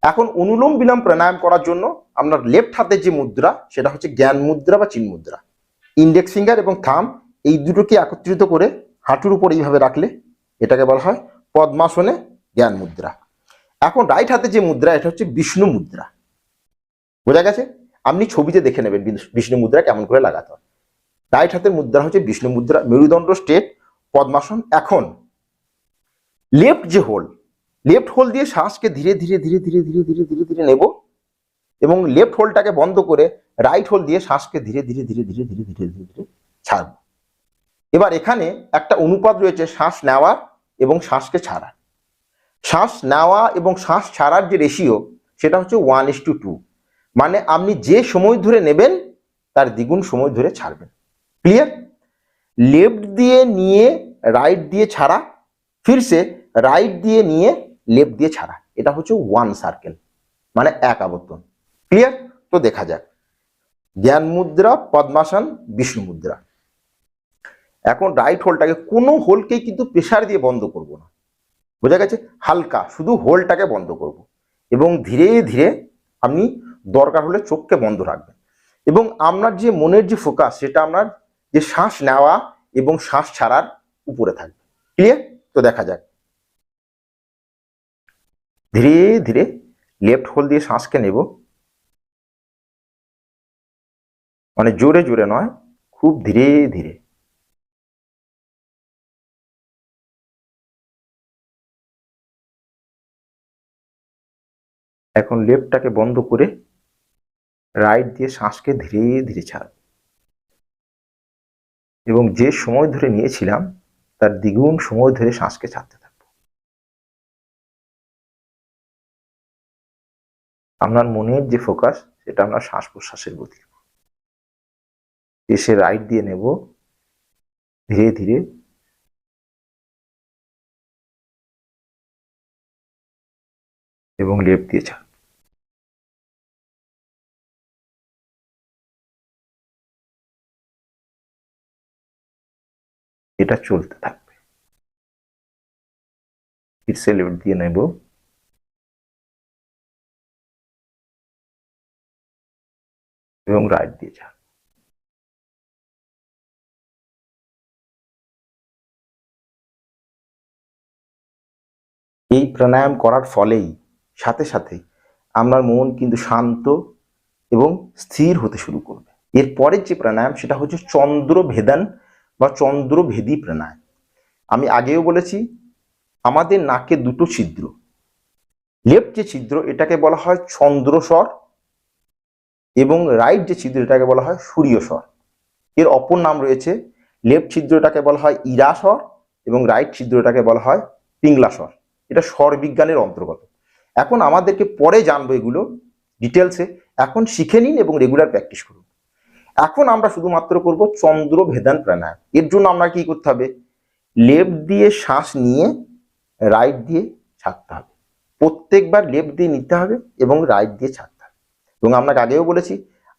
এখন অনুলোম বিলোম প্রাণায়াম করার জন্য আপনার লেফট হাতের যে মুদ্রা সেটা হচ্ছে জ্ঞান মুদ্রা বা চিন মুদ্রা। ইন্ডেক্স ফিঙ্গার এবং থাম এই দুটোকে একত্রিত করে হাঁটুর উপর এইভাবে রাখলে এটাকে বলা হয় পদ্মাসনে জ্ঞান মুদ্রা। এখন রাইট হাতে যে মুদ্রা এটা হচ্ছে বিষ্ণু মুদ্রা। বোঝা গেছে? আপনি ছবিতে দেখে নেবেন বিষ্ণু মুদ্রা কেমন করে লাগাতে হয়। রাইট হাতের মুদ্রা হচ্ছে বিষ্ণু মুদ্রা, মেরুদণ্ড স্ট্রেট, পদ্মাসন। এখন লেফট যে হোল, লেফট হোল দিয়ে শ্বাসকে ধীরে ধীরে ধীরে ধীরে ধীরে ধীরে ধীরে ধীরে নেব এবং লেফট হোলটাকে বন্ধ করে রাইট হোল দিয়ে শ্বাসকে ধীরে ধীরে ধীরে ধীরে ধীরে ধীরে ধীরে ধীরে ছাড়ব। এবার এখানে একটা অনুপাত রয়েছে শ্বাস নেওয়ার এবং শ্বাসকে ছাড়ার। শ্বাস নেওয়া এবং শ্বাস ছাড়ার যে রেশিও সেটা হচ্ছে 1:2, মানে আপনি যে সময় ধরে নেবেন তার দ্বিগুণ সময় ধরে ছাড়বেন। ক্লিয়ার? লেফট দিয়ে নিয়ে রাইট দিয়ে ছাড়া, ফিরসে রাইট দিয়ে নিয়ে লেফট দিয়ে ছাড়া, এটা হচ্ছে 1 সার্কেল, মানে এক আবর্তন। ক্লিয়ার? তো দেখা যাক জ্ঞান মুদ্রা, পদ্মাসন, বিষ্ণু মুদ্রা। এখন রাইট হোলটাকে, কোনো হোলকেই কিন্তু প্রেসার দিয়ে বন্ধ করব না। বোঝা গেছে? হালকা শুধু হোলটাকে বন্ধ করব এবং ধীরে ধীরে আপনি দরকার হলে চোখকে বন্ধ রাখবেন এবং আপনার যে মনের যে ফোকাস সেটা আপনার যে শ্বাস নেওয়া এবং শ্বাস ছাড়ার উপরে থাকবে। ক্লিয়ার? তো দেখা যাক ধীরে ধীরে লেফট হোল দিয়ে শ্বাসকে নেব, মানে জোরে জোরে নয়, খুব ধীরে ধীরে। এখন লেফটটাকে বন্ধ করে রাইট দিয়ে শ্বাসকে ধীরে ধীরে ছাড়ব এবং যে সময় ধরে নিয়েছিলাম তার দ্বিগুণ সময় ধরে শ্বাসকে ছাড়তে থাকবো। আপনার মনের যে ফোকাস সেটা আপনার শ্বাস প্রশ্বাসের গতি। এসে রাইট দিয়ে নেব ধীরে ধীরে এবং লেফট দিয়ে ছাড়ব। এটা চলতে থাকবে। ফিরসে লেফট দিয়ে নেব এবং রাইট দিয়ে ছাড়ব। এই প্রাণায়াম করার ফলেই সাথে সাথে আপনার মন কিন্তু শান্ত এবং স্থির হতে শুরু করবে। এরপরের যে প্রাণায়াম সেটা হচ্ছে চন্দ্রভেদন বা চন্দ্রভেদী প্রাণায়াম। আমি আগেও বলেছি আমাদের নাকে দুটো ছিদ্র, লেফট যে ছিদ্র এটাকে বলা হয় চন্দ্রস্বর এবং রাইট যে ছিদ্র এটাকে বলা হয় সূর্যস্বর। এর অপর নাম রয়েছে, লেফট ছিদ্রটাকে বলা হয় ইরাস্বর এবং রাইট ছিদ্রটাকে বলা হয় পিংলাস্বর। এটা স্বর বিজ্ঞানের অন্তর্গত। এখন আমাদেরকে পরে জানবো এগুলো ডিটেলসে, এখন শিখে নিন এবং রেগুলার প্র্যাকটিস করুন। এখন আমরা শুধুমাত্র করব চন্দ্রভেদন প্রাণায়াম। এর জন্য আমরা কি করতে হবে, লেফট দিয়ে শ্বাস নিয়ে রাইট দিয়ে ছাড়তে হবে। প্রত্যেকবার লেফট দিয়ে নিতে হবে এবং রাইট দিয়ে ছাড়তে হবে। এবং আপনাকে আগেও বলেছি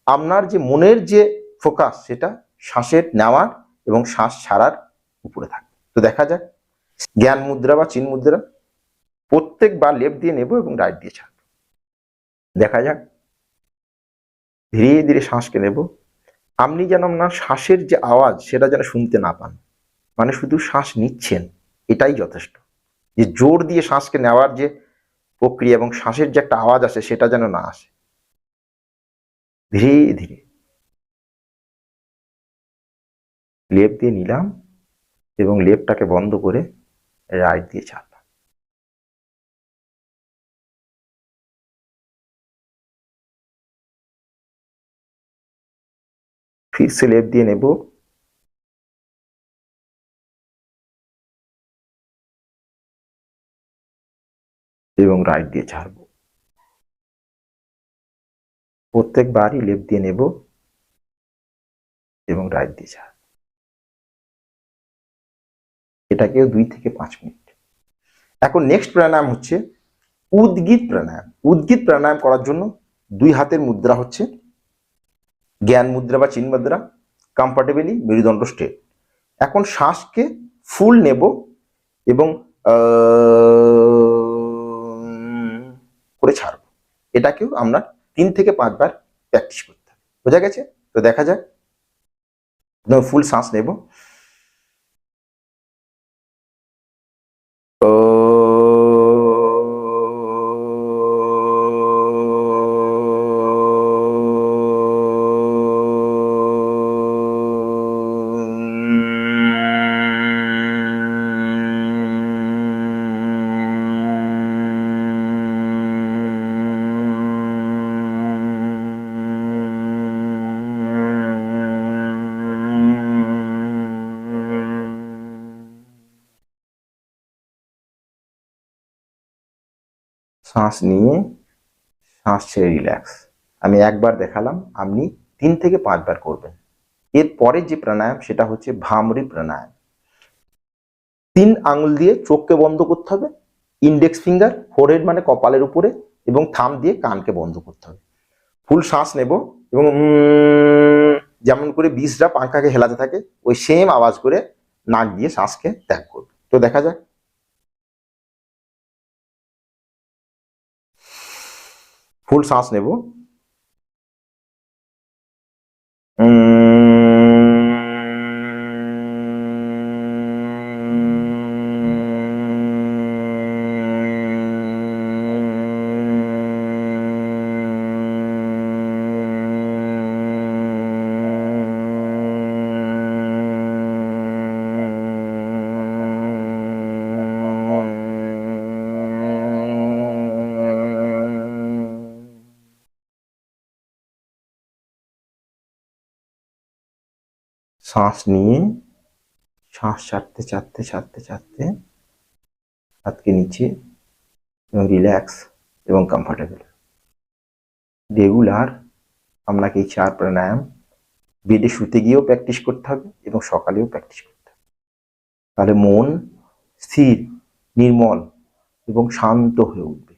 আপনার যে মনের যে ফোকাস সেটা শ্বাসের নেওয়ার এবং শ্বাস ছাড়ার উপরে থাকবে। তো দেখা যাক জ্ঞান মুদ্রা বা চিন মুদ্রা প্রত্যেকবার লেফট দিয়ে নেব এবং রাইট দিয়ে ছাড়ব। দেখা যাক ধীরে ধীরে শ্বাসকে নেব। আপনি যেন আপনার শ্বাসের যে আওয়াজ সেটা যেন শুনতে না পান, মানে শুধু শ্বাস নিচ্ছেন এটাই যথেষ্ট। যে জোর দিয়ে শ্বাসকে নেওয়ার যে প্রক্রিয়া এবং শ্বাসের যে একটা আওয়াজ আসে সেটা যেন না আসে। ধীরে ধীরে লেফট দিয়ে নিলাম এবং লেফটটাকে বন্ধ করে রাইট দিয়ে ছাড়লাম। ফিরসে লেফট দিয়ে নেব এবং রাইট দিয়ে ছাড়ব। প্রত্যেকবারই লেফট দিয়ে নেব এবং রাইট দিয়ে ছাড়ব। এটাকেও 2 থেকে 5 মিনিট। এখন নেক্সট প্রাণায়াম হচ্ছে উদ্গীত প্রাণায়াম। উদ্গীত প্রাণায়াম করার জন্য 2 হাতের মুদ্রা হচ্ছে জ্ঞান মুদ্রা বা চিন মুদ্রা, কমফর্টেবলি মেরুদণ্ড স্ট্রেট। এখন শ্বাসকে ফুল নেব এবং করে ছাড়ব। এটাকেও আমরা 3 থেকে 5 বার প্র্যাকটিস করতে হবে। বোঝা গেছে? তো দেখা যাক। ফুল শ্বাস নেব। শ্বাস নিয়ে শ্বাস ছেড়ে রিল্যাক্স। আমি একবার দেখালাম, আপনি 3 থেকে 5 বার করবেন। এরপরে যে প্রাণায়াম সেটা হচ্ছে ভ্রামরী প্রাণায়াম। 3 আঙুল দিয়ে চোখকে বন্ধ করতে হবে, ইন্ডেক্স ফিঙ্গার ফোরহেড মানে কপালের উপরে এবং থাম দিয়ে কানকে বন্ধ করতে হবে। ফুল শ্বাস নেব এবং যেমন করে বীজরা পাঙ্খাকে হেলাতে থাকে ওই সেম আওয়াজ করে নাক দিয়ে শ্বাসকে ত্যাগ করবে। তো দেখা যাক। ফুল শ্বাস নেব। শ্বাস নিয়ে শ্বাস ছাড়তে ছাড়তে ছাড়তে ছাড়তে হাতকে নিচে এবং রিল্যাক্স এবং কমফর্টেবল। রেগুলার আপনাকে এই 4 প্রাণায়াম বেডে শুতে গিয়েও প্র্যাকটিস করতে হবে এবং সকালেও প্র্যাকটিস করতে হবে। তাহলে মন স্থির, নির্মল এবং শান্ত হয়ে উঠবে।